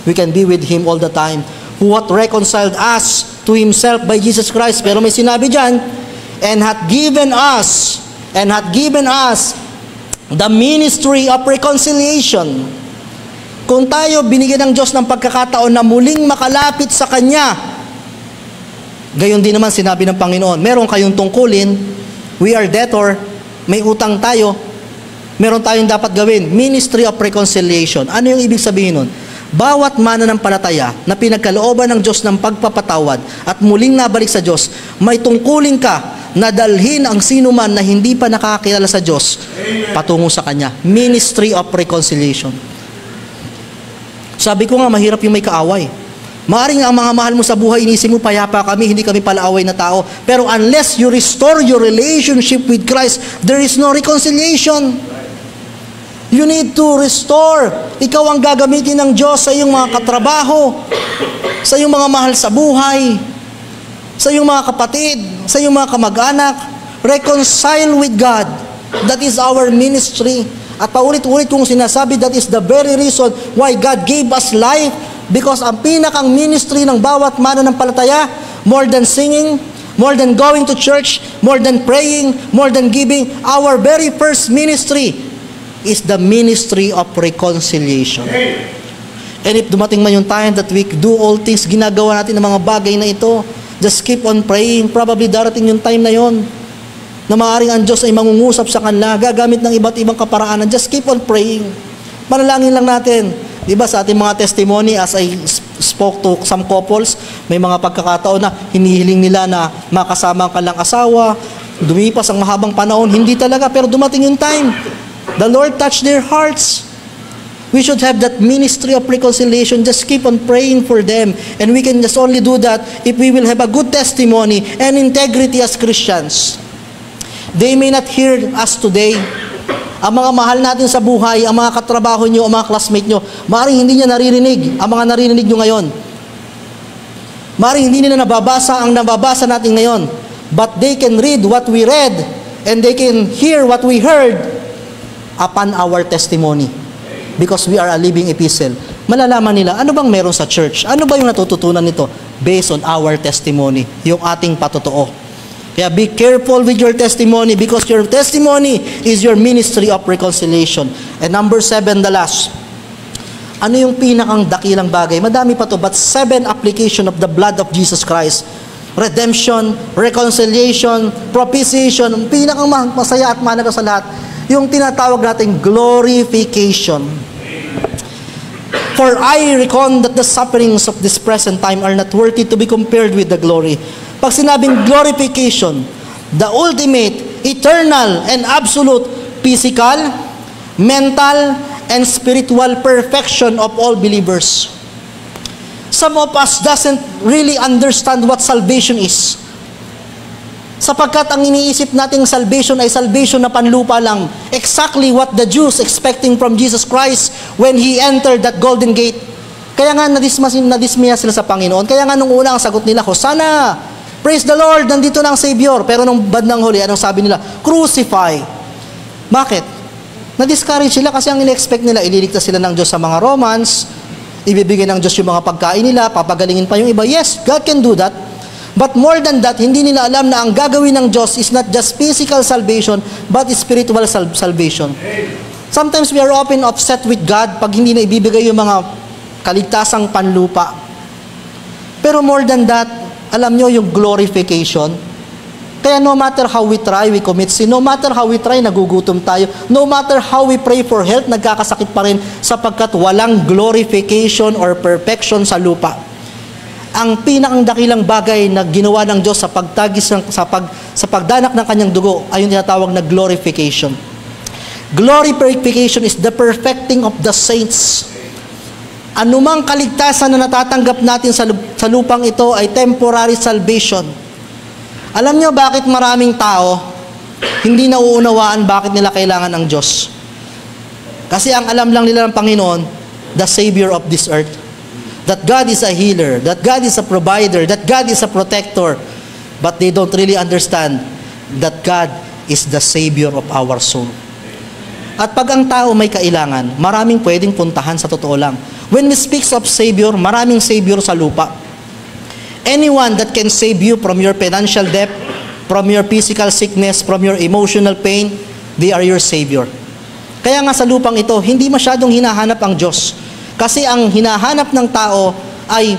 We can be with Him all the time. who hath reconciled us to Himself by Jesus Christ. Pero may sinabi dyan, and hath given us the ministry of reconciliation. Kung tayo binigyan ng Diyos ng pagkakataon na muling makalapit sa Kanya, gayon din naman sinabi ng Panginoon, meron kayong tungkulin, we are debtor, may utang tayo, meron tayong dapat gawin, ministry of reconciliation. Ano yung ibig sabihin nun? Bawat mananampalataya na pinagkalooban ng Diyos ng pagpapatawad at muling nabalik sa Diyos, may tungkulin ka na dalhin ang sino man na hindi pa nakakakilala sa Diyos patungo sa Kanya. Ministry of reconciliation. Sabi ko nga, mahirap yung may kaaway. Maaring ang mga mahal mo sa buhay, inisip mo, payapa kami, hindi kami palaaway na tao. Pero unless you restore your relationship with Christ, there is no reconciliation. You need to restore. Ikaw ang gagamitin ng Diyos sa iyong mga katrabaho, sa iyong mga mahal sa buhay, sa iyong mga kapatid, sa iyong mga kamag-anak. Reconcile with God. That is our ministry. At paulit-ulit kong sinasabi, that is the very reason why God gave us life. Because ang pinakang ministry ng bawat mananampalataya, more than singing, more than going to church, more than praying, more than giving, our very first ministry is the ministry of reconciliation. And if dumating man yung time that we do all things, ginagawa natin ng mga bagay na ito, just keep on praying. Probably darating yung time na yon na maaaring ang Diyos ay mangungusap sa kanila, gagamit ng iba't ibang kaparaanan. Just keep on praying. Manalangin lang natin. Diba sa ating mga testimony, as I spoke to some couples, may mga pagkakataon na hinihiling nila na makasama ang kanilang asawa, dumipas ang mahabang panahon, hindi talaga, pero dumating yung time. The Lord touched their hearts. We should have that ministry of reconciliation. Just keep on praying for them. And we can just only do that if we will have a good testimony and integrity as Christians. They may not hear us today. Ang mga mahal natin sa buhay, ang mga katrabaho nyo, ang mga classmate nyo, maaaring hindi niya naririnig ang mga naririnig nyo ngayon. Maaaring hindi nila nababasa ang nababasa natin ngayon. But they can read what we read and they can hear what we heard upon our testimony. Because we are a living epistle. Malalaman nila, ano bang meron sa church? Ano ba yung natututunan nito? Based on our testimony, yung ating patotoo. Kaya be careful with your testimony because your testimony is your ministry of reconciliation. And number 7, the last. Ano yung pinakang dakilang bagay? Madami pa to, but 7 application of the blood of Jesus Christ. Redemption, reconciliation, propitiation. Ang pinakang masaya at mahalaga sa lahat, yung tinatawag nating glorification. For I reckon that the sufferings of this present time are not worthy to be compared with the glory. Pag sinabing glorification, the ultimate, eternal, and absolute physical, mental, and spiritual perfection of all believers. Some of us doesn't really understand what salvation is. Sapagkat ang iniisip nating salvation ay salvation na panlupa lang. Exactly what the Jews expecting from Jesus Christ when He entered that golden gate. Kaya nga nadismaya sila sa Panginoon. Kaya nga nung una ang sagot nila, Hosanna! Praise the Lord! Nandito na ang Savior. Pero nung bandang huli, anong sabi nila? Crucify! Bakit? Na-discourage sila kasi ang in-expect nila, ililigtas sila ng Diyos sa mga Romans, ibibigay ng Diyos yung mga pagkain nila, papagalingin pa yung iba. Yes, God can do that. But more than that, hindi nila alam na ang gagawin ng Diyos is not just physical salvation, but spiritual salvation. Sometimes we are often upset with God pag hindi na ibibigay yung mga kaligtasang panlupa. Pero more than that, alam nyo yung glorification. Kaya no matter how we try, we commit sin. No matter how we try, nagugutom tayo. No matter how we pray for health, nagkakasakit pa rin sapagkat walang glorification or perfection sa lupa. Ang pinakang dakilang bagay na ginawa ng Diyos sa pagtagis sa pagdanak ng kanyang dugo ay yung tinatawag na glorification. Glorification is the perfecting of the saints. Anumang kaligtasan na natatanggap natin sa lupang ito ay temporary salvation. Alam nyo bakit maraming tao hindi nauunawaan bakit nila kailangan ng Diyos? Kasi ang alam lang nila ng Panginoon, the Savior of this earth. That God is a healer, that God is a provider, that God is a protector. But they don't really understand that God is the Savior of our soul. At pag ang tao may kailangan, maraming pwedeng puntahan sa totoo lang. When we speak of Savior, maraming Savior sa lupa. Anyone that can save you from your financial debt, from your physical sickness, from your emotional pain, they are your Savior. Kaya nga sa lupang ito, hindi masyadong hinahanap ang Diyos. Kasi ang hinahanap ng tao ay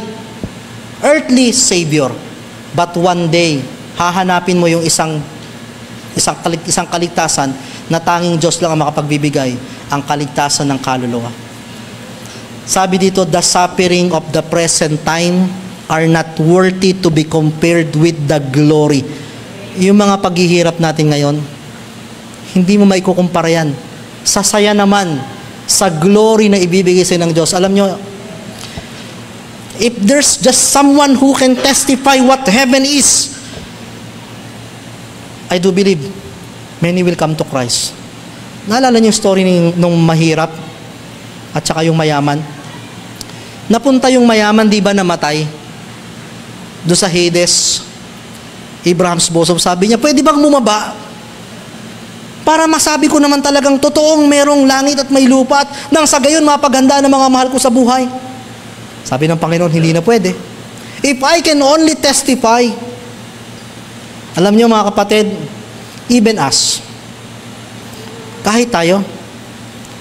earthly Savior. But one day, hahanapin mo yung isang kaligtasan na tanging Diyos lang ang makapagbibigay, ang kaligtasan ng kaluluwa. Sabi dito, the suffering of the present time are not worthy to be compared with the glory. Yung mga paghihirap natin ngayon, hindi mo maikukumpara yan. Sasaya naman sa glory na ibibigay sa ng Diyos. Alam nyo, if there's just someone who can testify what heaven is, I do believe many will come to Christ. Naalala niyo yung story nung mahirap at saka yung mayaman? Napunta yung mayaman, di ba, namatay? Doon sa Hades, Abraham's bosom, sabi niya, pwede bang bumaba? Para masabi ko naman talagang totoong merong langit at may lupa at nang sa gayon mapaganda ng mga mahal ko sa buhay. Sabi ng Panginoon, hindi na pwede. If I can only testify, alam niyo mga kapatid, even us, kahit tayo,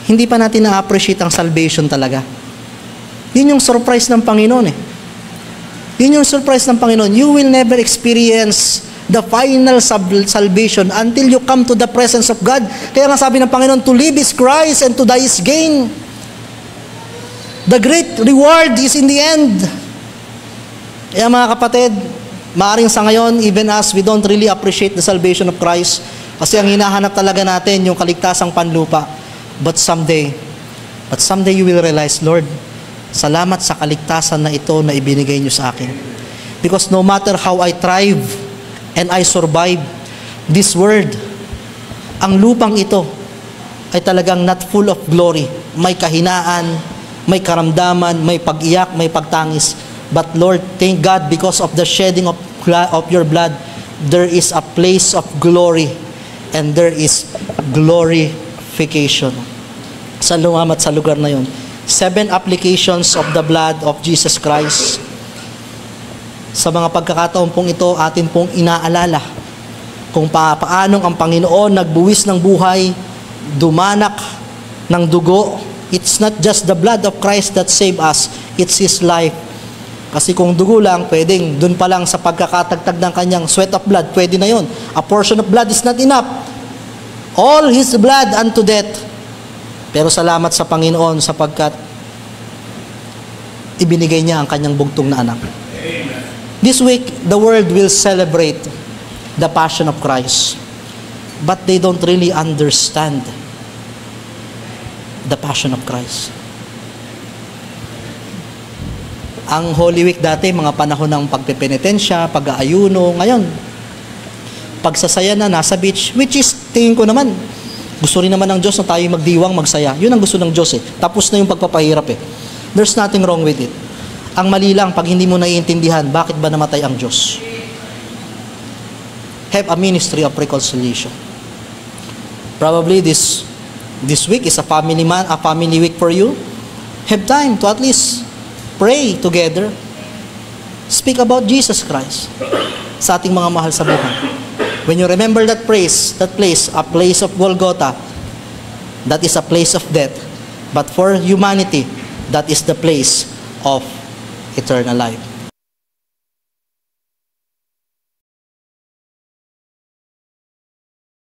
hindi pa natin na-appreciate ang salvation talaga. Yun yung surprise ng Panginoon eh. Yun yung surprise ng Panginoon. You will never experience the final salvation until you come to the presence of God. Kaya nga sabi ng Panginoon, to live is Christ and to die is gain. The great reward is in the end. Kaya mga kapatid, maaring sa ngayon, even us, we don't really appreciate the salvation of Christ kasi ang hinahanap talaga natin yung kaligtasang panlupa. But someday you will realize, Lord, salamat sa kaligtasan na ito na ibinigay niyo sa akin. Because no matter how I thrive and I survive this world, ang lupang ito ay talagang not full of glory. May kahinaan, may karamdaman, may pag-iyak, may pagtangis. But Lord, thank God, because of the shedding of your blood, there is a place of glory and there is glorification. Salamat sa lugar na yon. 7 applications of the blood of Jesus Christ. Sa mga pagkakataon pong ito, atin pong inaalala kung paanong ang Panginoon nagbuwis ng buhay, dumanak ng dugo. It's not just the blood of Christ that saved us, it's His life. Kasi kung dugo lang, pwedeng dun pa lang sa pagkakatagtag ng kanyang sweat of blood, pwede na yon. A portion of blood is not enough. All His blood unto death. Pero salamat sa Panginoon sapagkat ibinigay niya ang kanyang bugtong na anak. This week, the world will celebrate the passion of Christ. But they don't really understand the passion of Christ. Ang Holy Week dati, mga panahon ng pagpepenitensya, pag-aayuno. Ngayon, pagsasaya na nasa beach, which is, tingin ko naman, gusto rin naman ng Diyos na tayo magdiwang, magsaya. Yun ang gusto ng Diyos eh. Tapos na yung pagpapahirap eh. There's nothing wrong with it. Ang mali lang, pag hindi mo naiintindihan, bakit ba namatay ang Diyos? Have a ministry of reconciliation. Probably this week is a family week for you. Have time to at least pray together. Speak about Jesus Christ sa ating mga mahal sa buhay. When you remember that place, a place of Golgotha, that is a place of death. But for humanity, that is the place of eternal life.